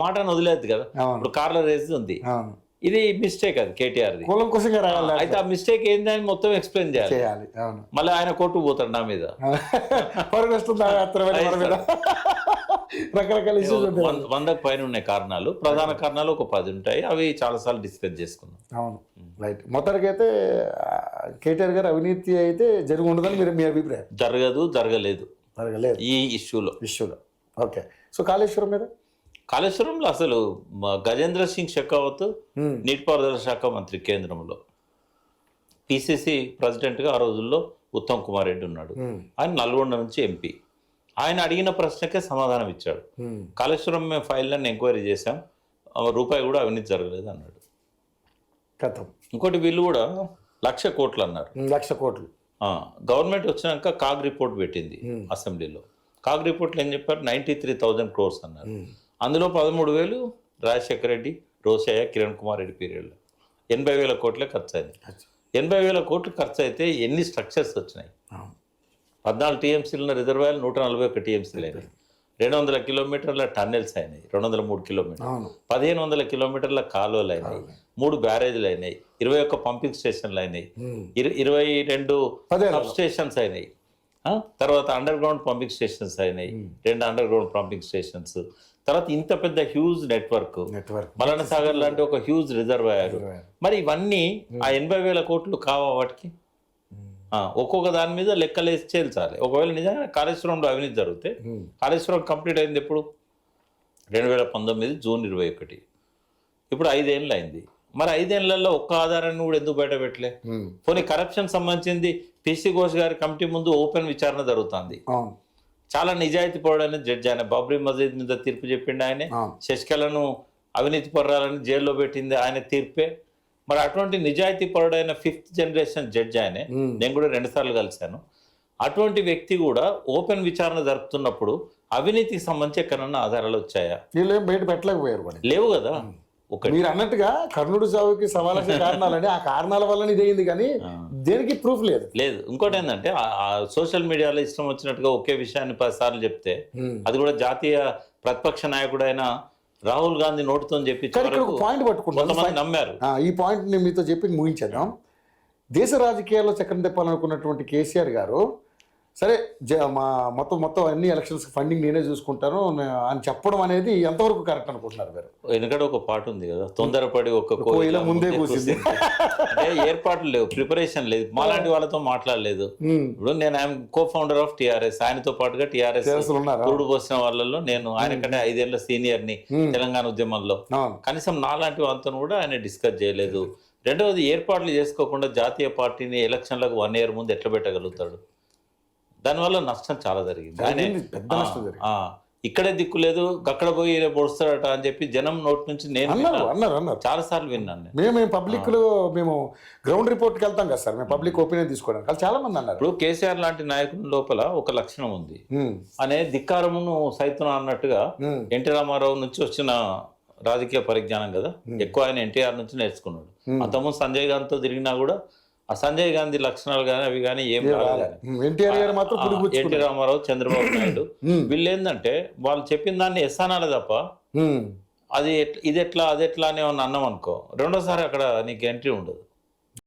మాటను వదిలేదు కదా. ఇప్పుడు కార్ల రేస్ ఉంది, ఇది మిస్టేక్, అది కేటీఆర్ది. అయితే ఆ మిస్టేక్ ఏందని మొత్తం ఎక్స్ప్లెయిన్ చేయాలి. మళ్ళీ ఆయన కోర్టుకు పోతాడు నా మీద. రకరకాల 100కు పైన ఉన్నాయి కారణాలు. ప్రధాన కారణాలు ఒక 10 ఉంటాయి. అవి చాలాసార్లు డిస్కస్ చేసుకున్నాం. అవును, రైట్. మొత్తానికి అయితే కేటీఆర్ గారు అవినీతి అయితే జరిగి ఉండదని మీ అభిప్రాయం? జరగలేదు ఈ ఇష్యూలో. ఓకే. సో కాళేశ్వరంలో అసలు గజేంద్ర సింగ్ షెకావత్ నీటిపారుదల శాఖ మంత్రి కేంద్రంలో, పిసిసి ప్రెసిడెంట్గా ఆ రోజుల్లో ఉత్తమ్ కుమార్ రెడ్డి ఉన్నాడు. ఆయన నల్గొండ నుంచి ఎంపీ. ఆయన అడిగిన ప్రశ్నకే సమాధానం ఇచ్చాడు. కాళేశ్వరం మేము ఫైళ్ళని ఎంక్వైరీ చేశాం, రూపాయి కూడా అవినీతి జరగలేదు అన్నాడు. ఇంకోటి వీళ్ళు కూడా 1,00,000 కోట్లు అన్నారు. 1,00,000 కోట్లు గవర్నమెంట్ వచ్చినాక కాగ్ రిపోర్ట్ పెట్టింది అసెంబ్లీలో. కాగ్ రిపోర్ట్లో ఏం చెప్పారు? 93,000 crores అన్నారు. అందులో 13,000 రాజశేఖర రెడ్డి, రోసయ్య, కిరణ్ కుమార్ రెడ్డి పీరియడ్లో 80,000 కోట్లే ఖర్చు అయింది. 80,000 కోట్లు ఖర్చు అయితే ఎన్ని స్ట్రక్చర్స్ వచ్చినాయి? 14 టీఎంసీల రిజర్వాయర్లు 141 టీఎంసీలు అయినాయి. 200 కిలోమీటర్ల టన్నెల్స్ అయినాయి, 203 కిలోమీటర్లు. 1,500 కిలోమీటర్ల కాలువలు అయినాయి, 3 బ్యారేజ్లు అయినాయి, 21 పంపింగ్ స్టేషన్లు అయినాయి, 22 సబ్ స్టేషన్స్ అయినాయి. తర్వాత అండర్ గ్రౌండ్ పంపింగ్ స్టేషన్స్ అయినాయి, 2 అండర్ గ్రౌండ్ పంపింగ్ స్టేషన్స్. తర్వాత ఇంత పెద్ద హ్యూజ్ నెట్వర్క్, మలన సాగర్ లాంటి ఒక హ్యూజ్ రిజర్వాయర్. మరి ఇవన్నీ ఆ 80,000 కోట్లు కావా వాటికి? ఒక్కొక్క దాని మీద లెక్కలేసి చేల్చాలి. ఒకవేళ నిజంగా కాళేశ్వరంలో అవినీతి జరిగితే, కాళేశ్వరం కంప్లీట్ అయింది ఎప్పుడు? 2019 జూన్ 21. ఇప్పుడు 5 ఏళ్ళు అయింది. మరి 5 ఏళ్లలో ఒక్క ఆధారాన్ని కూడా ఎందుకు బయట పెట్టలే? పోనీ కరప్షన్ సంబంధించింది పిసి ఘోష్ గారి కమిటీ ముందు ఓపెన్ విచారణ జరుగుతుంది. చాలా నిజాయితీ పరుడైన జడ్జి ఆయన. బాబ్రీ మసీద్ మీద తీర్పు చెప్పిండు ఆయనే. శశికళను అవినీతి పర్రాలని జైల్లో పెట్టింది ఆయన తీర్పే. మరి అటువంటి నిజాయితీ పరుడైన 5th జనరేషన్ జడ్జి ఆయనే. నేను కూడా 2 సార్లు కలిశాను. అటువంటి వ్యక్తి కూడా ఓపెన్ విచారణ జరుపుతున్నప్పుడు అవినీతికి సంబంధించి ఎక్కడన్నా ఆధారాలు వచ్చాయా? బయట పెట్టలేకపోయారు. లేవు కదా. మీరు అన్నట్టుగా కర్ణుడు సావుకి సవాలైన కారణాలని ఆ కారణాల వల్ల ఇదైంది, కానీ దేనికి ప్రూఫ్ లేదు. ఇంకోటి ఏంటంటే సోషల్ మీడియాలో ఇష్టం వచ్చినట్టుగా ఒకే విషయాన్ని 10 సార్లు చెప్తే, అది కూడా జాతీయ ప్రతిపక్ష నాయకుడైన రాహుల్ గాంధీ నోటుతో చెప్పి పాయింట్ పట్టుకుంటారు, నమ్మారు. ఈ పాయింట్ నేను మీతో చెప్పి ముగించేద్దాం. దేశ రాజకీయాల్లో చక్రం తిప్పాలనుకున్నటువంటి కేసీఆర్ గారు, సరే మొత్తం అన్ని ఎలక్షన్స్ ఫండింగ్ నేనే చూసుకుంటాను అని చెప్పడం అనేది ఎంతవరకు కరెక్ట్ అనుకుంటున్నారు మీరు? ఎందుకంటే ఒక పాట ఉంది కదా, తొందరపడి ఒక కోయిల ముందే కూర్చుంది. అంటే ఏర్పాట్లు లేవు, ప్రిపరేషన్ లేదు, మాలాంటి వాళ్ళతో మాట్లాడలేదు. ఇప్పుడు నేను ఐఎమ్ కో-ఫౌండర్ ఆఫ్ టీఆర్ఎస్. ఆయనతో పాటుగా టీఆర్ఎస్ తోడు పోసిన వాళ్ళలో నేను ఆయన కంటే 5 ఏళ్ల సీనియర్ని తెలంగాణ ఉద్యమంలో. కనీసం నాలాంటి వాళ్ళతో కూడా ఆయన డిస్కస్ చేయలేదు. రెండవది, ఏర్పాట్లు చేసుకోకుండా జాతీయ పార్టీని ఎలక్షన్లకు 1 year ముందు ఎట్లా పెట్టగలుగుతాడు? దానివల్ల నష్టం చాలా జరిగింది. ఇక్కడే దిక్కు లేదు, అక్కడ పోయి పొడుస్తాడట అని చెప్పి జనం నోటి నుంచి నేను చాలా సార్లు విన్నాను. మేము పబ్లిక్ లో మేము గ్రౌండ్ రిపోర్ట్కి వెళ్తాం కదా సార్, మేము పబ్లిక్ ఒపీనియన్ తీసుకోవడానికి చాలా మంది అన్నారు. ఇప్పుడు కేసీఆర్ లాంటి నాయకుని లోపల ఒక లక్షణం ఉంది అనే ధిక్కారమును సైతం అన్నట్టుగా ఎన్టీ రామారావు నుంచి వచ్చిన రాజకీయ పరిజ్ఞానం కదా, ఎక్కువ ఆయన ఎన్టీఆర్ నుంచి నేర్చుకున్నాడు. అంతకుముందు సంజయ్ గాంధీతో తిరిగినా కూడా ఆ సంజయ్ గాంధీ లక్షణాలు కానీ అవి కానీ ఏం రాలేదు. ఎన్టీ రామారావు, చంద్రబాబు నాయుడు వీళ్ళు ఏంటంటే వాళ్ళు చెప్పిన దాన్ని ఎస్సానాలే తప్ప అది ఇది ఎట్లా అది ఎట్లా అని అన్నాం అనుకో, రెండోసారి అక్కడ నీకు ఎంట్రీ ఉండదు.